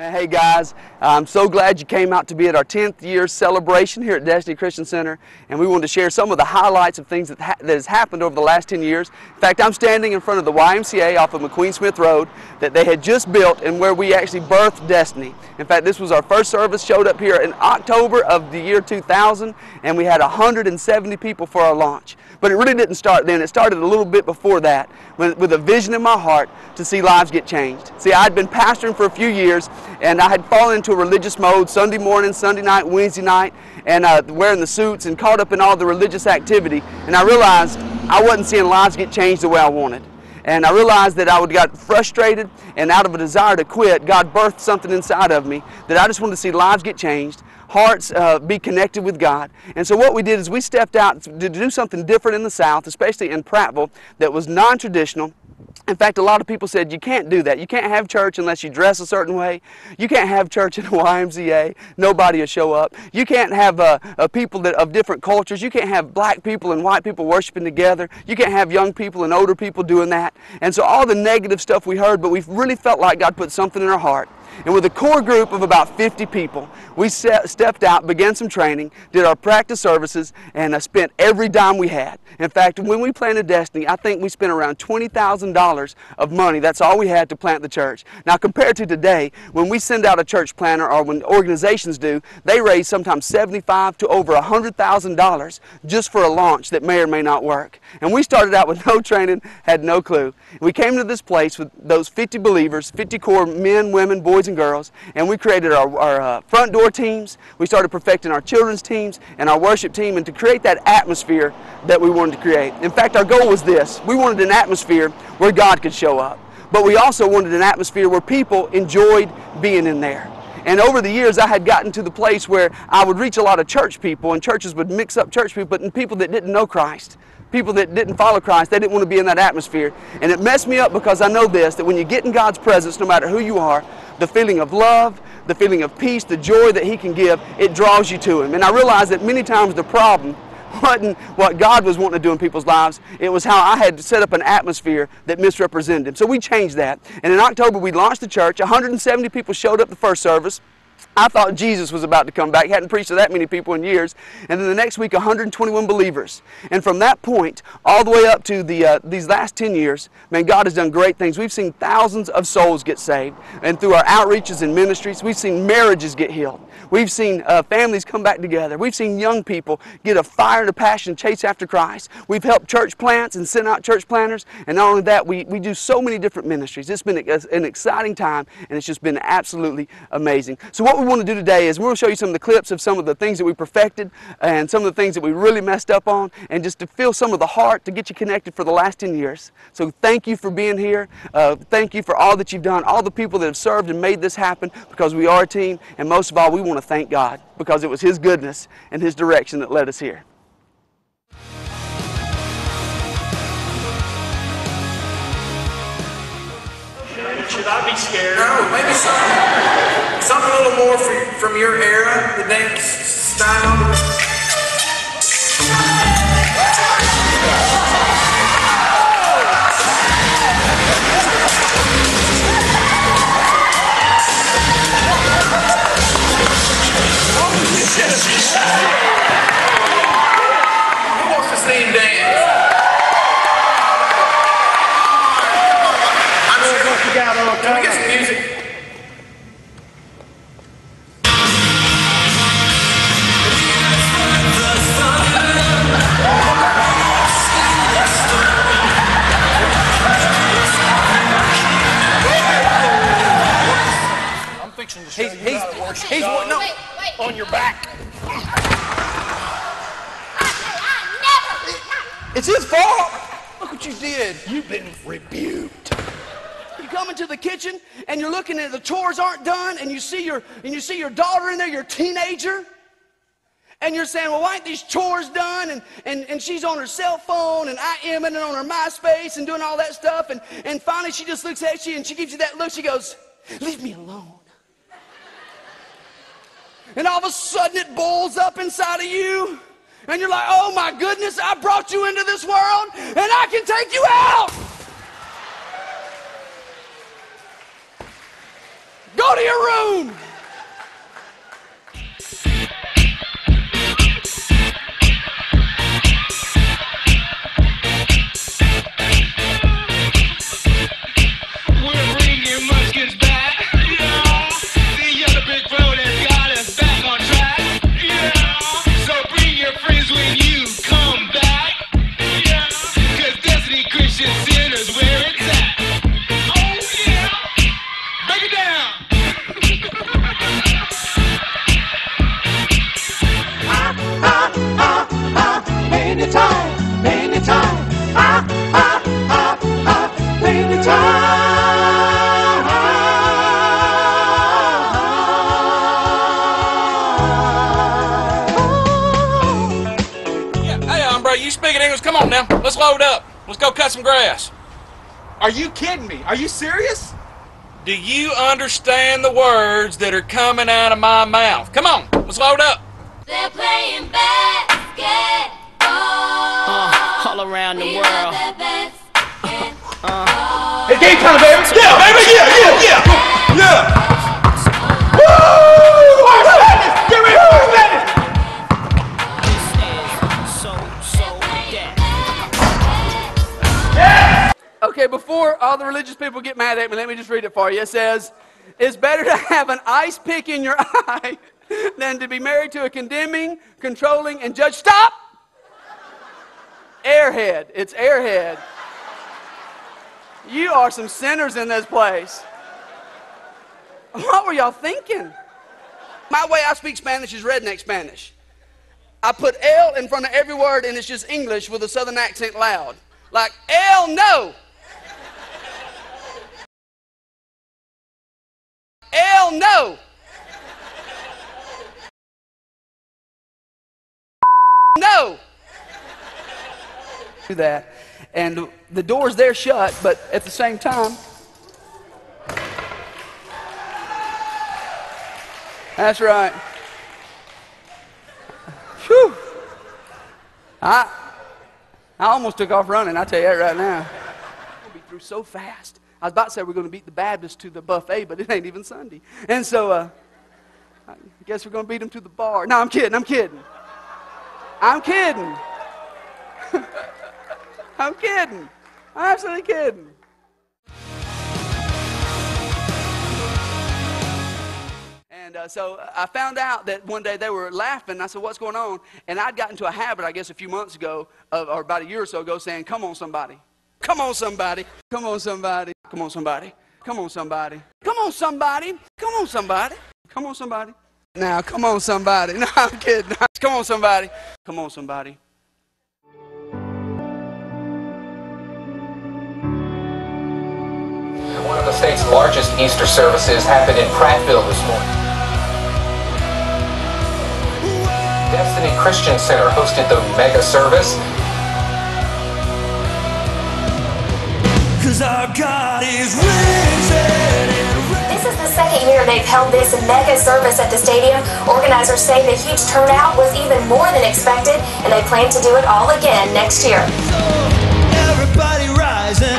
Hey guys, I'm so glad you came out to be at our 10th year celebration here at Destiny Christian Center, and we wanted to share some of the highlights of things that has happened over the last 10 years. In fact, I'm standing in front of the YMCA off of McQueen Smith Road that they had just built and where we actually birthed Destiny. In fact, this was our first service, showed up here in October of the year 2000, and we had 170 people for our launch. But it really didn't start then. It started a little bit before that with a vision in my heart to see lives get changed. See, I'd been pastoring for a few years, and I had fallen into a religious mode Sunday morning, Sunday night, Wednesday night, and wearing the suits and caught up in all the religious activity. And I realized I wasn't seeing lives get changed the way I wanted. And I realized that I got frustrated, and out of a desire to quit, God birthed something inside of me that I just wanted to see lives get changed, hearts be connected with God. And so what we did is we stepped out to do something different in the South, especially in Prattville, that was non-traditional. In fact, a lot of people said, you can't do that. You can't have church unless you dress a certain way. You can't have church in a YMCA. Nobody will show up. You can't have people of different cultures. You can't have black people and white people worshiping together. You can't have young people and older people doing that. And so all the negative stuff we heard, but we really felt like God put something in our heart. And with a core group of about 50 people, we stepped out, began some training, did our practice services, and spent every dime we had. In fact, when we planted Destiny, I think we spent around $20,000 of money. That's all we had to plant the church. Now, compared to today, when we send out a church planter or when organizations do, they raise sometimes $75,000 to over $100,000 just for a launch that may or may not work. And we started out with no training, had no clue. We came to this place with those 50 believers, 50 core men, women, boys, and girls, and we created our front door teams. We started perfecting our children's teams and our worship team, and to create that atmosphere that we wanted to create. In fact, our goal was this. We wanted an atmosphere where God could show up, but we also wanted an atmosphere where people enjoyed being in there. And over the years, I had gotten to the place where I would reach a lot of church people, and churches would mix up church people, but people that didn't know Christ. People that didn't follow Christ, they didn't want to be in that atmosphere. And it messed me up because I know this, that when you get in God's presence, no matter who you are, the feeling of love, the feeling of peace, the joy that He can give, it draws you to Him. And I realized that many times the problem wasn't what God was wanting to do in people's lives. It was how I had set up an atmosphere that misrepresented Him. So we changed that. And in October, we launched the church. 170 people showed up the first service. I thought Jesus was about to come back. Hadn't preached to that many people in years. And then the next week, 121 believers. And from that point, all the way up to these last 10 years, man, God has done great things. We've seen thousands of souls get saved. And through our outreaches and ministries, we've seen marriages get healed. We've seen families come back together. We've seen young people get a fire and a passion, chase after Christ. We've helped church plants and sent out church planters. And not only that, we do so many different ministries. It's been an exciting time, and it's just been absolutely amazing. So what we want to do today is we're going to show you some of the clips of some of the things that we perfected and some of the things that we really messed up on, and just to feel some of the heart to get you connected for the last 10 years. So thank you for being here. Thank you for all that you've done, all the people that have served and made this happen, because we are a team. And most of all, we want to thank God because it was His goodness and His direction that led us here. Should I be scared? No, maybe something a little more from your era, the dance style. Who wants to see him dance? Can we get some music? I'm fixing to show you how to worship God on your back. It's His fault. Look what you did. You've been rebuked. You come into the kitchen and you're looking at the chores aren't done, and you see your daughter in there, your teenager, and you're saying, well, why aren't these chores done? And she's on her cell phone and IMing and on her MySpace and doing all that stuff, and finally she just looks at you and she gives you that look. She goes, leave me alone. And all of a sudden it boils up inside of you, and you're like, oh my goodness, I brought you into this world and I can take you out. Go to your room. We're bringing muskets back. Yeah. The other big road has got us back on track. Yeah. So bring your friends when you come back. Yeah. 'Cause Destiny Christian Center's where it's at. Oh yeah. Break it down. Anytime, anytime, Yeah, hey, hombre, you speaking English? Come on now. Let's load up. Let's go cut some grass. Are you kidding me? Are you serious? Do you understand the words that are coming out of my mouth? Come on, let's load up. They're playing basketball. All around the world. It's game time, baby. Yeah, baby, yeah. Woo! March Madness! Get ready for March Madness! Okay, before all the religious people get mad at me, let me just read it for you. It says, it's better to have an ice pick in your eye than to be married to a condemning, controlling, and judge. Stop! Airhead. It's airhead. You are some sinners in this place. What were y'all thinking? My way I speak Spanish is redneck Spanish. I put L in front of every word and it's just English with a southern accent loud. Like, L no. L no. No. Do that. And the door's there shut, but at the same time, that's right. Whew. I almost took off running, I tell you that right now. We'll be through so fast. I was about to say we're going to beat the Baptists to the buffet, but it ain't even Sunday. And so, I guess we're going to beat them to the bar. No, I'm kidding. I'm kidding. I'm kidding. I'm absolutely kidding. And so I found out that one day they were laughing. I said, what's going on? And I'd gotten into a habit, I guess, a few months ago, or about a year or so ago, saying, come on, somebody. Come on, somebody. Come on, somebody. Come on, somebody. Come on, somebody. Come on, somebody. Come on, somebody. Come on, somebody. Now, come on, somebody. No, I'm kidding. Come on, somebody. Come on, somebody. One of the state's largest Easter services happened in Prattville this morning. Destiny Christian Center hosted the mega service. Cause our God is risen. This is the second year they've held this mega service at the stadium. Organizers say the huge turnout was even more than expected, and they plan to do it all again next year. Everybody rising.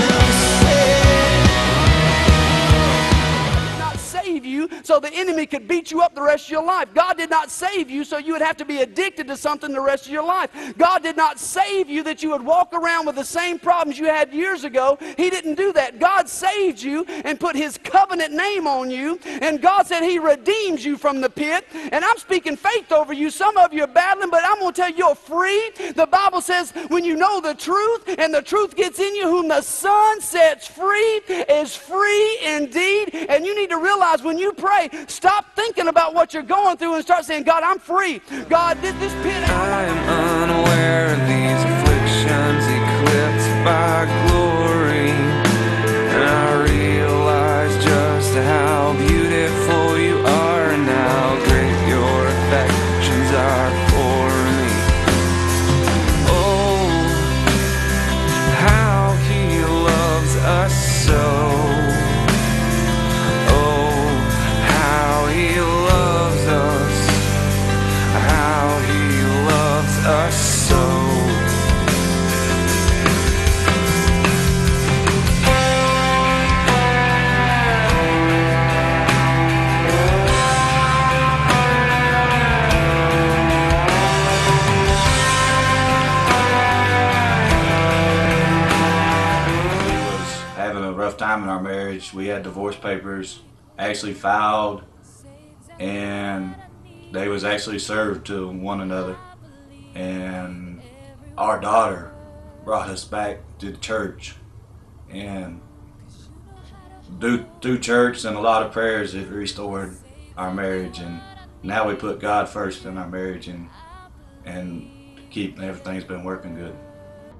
You so the enemy could beat you up the rest of your life. God did not save you so you would have to be addicted to something the rest of your life. God did not save you that you would walk around with the same problems you had years ago. He didn't do that. God saved you and put his covenant name on you, and God said he redeems you from the pit. And I'm speaking faith over you. Some of you are battling, but I'm going to tell you, you're free. The Bible says when you know the truth and the truth gets in you, whom the Son sets free is free indeed. And you need to realize when you pray, stop thinking about what you're going through and start saying, God, I'm free. God, this pit. I'm unaware of these afflictions eclipsed by glory, and I realize just how beautiful you are and how great your affections are for me. Oh, how he loves us so. Us so. time in our marriage. We had divorce papers actually filed, and they was actually served to one another. And our daughter brought us back to the church, and through church and a lot of prayers, it restored our marriage. And now we put God first in our marriage, and everything's been working good.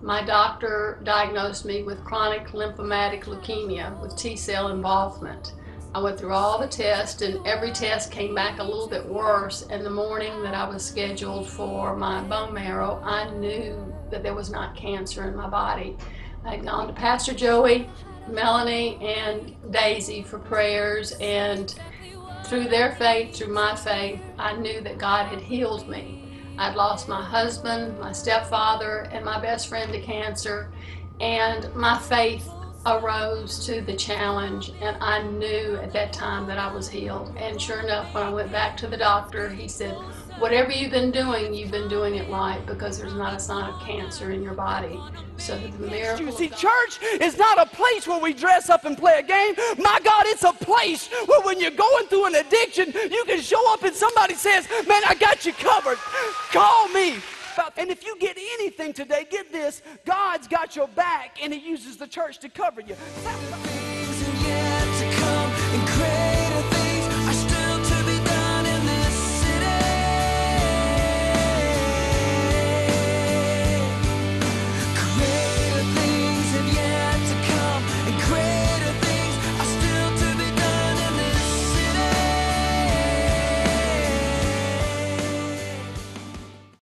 My doctor diagnosed me with chronic lymphomatic leukemia with T-cell involvement. I went through all the tests, and every test came back a little bit worse. And the morning that I was scheduled for my bone marrow, I knew that there was not cancer in my body. I had gone to Pastor Joey, Melanie, and Daisy for prayers, and through their faith, through my faith, I knew that God had healed me. I'd lost my husband, my stepfather, and my best friend to cancer, and my faith arose to the challenge, and I knew at that time that I was healed. And sure enough, when I went back to the doctor, he said, whatever you've been doing it right, because there's not a sign of cancer in your body. So the miracle. You see, church is not a place where we dress up and play a game. My God, it's a place where when you're going through an addiction, you can show up and somebody says, man, I got you covered. Call me. And if you get anything today, get this, God's got your back, and he uses the church to cover you. Things are yet to come and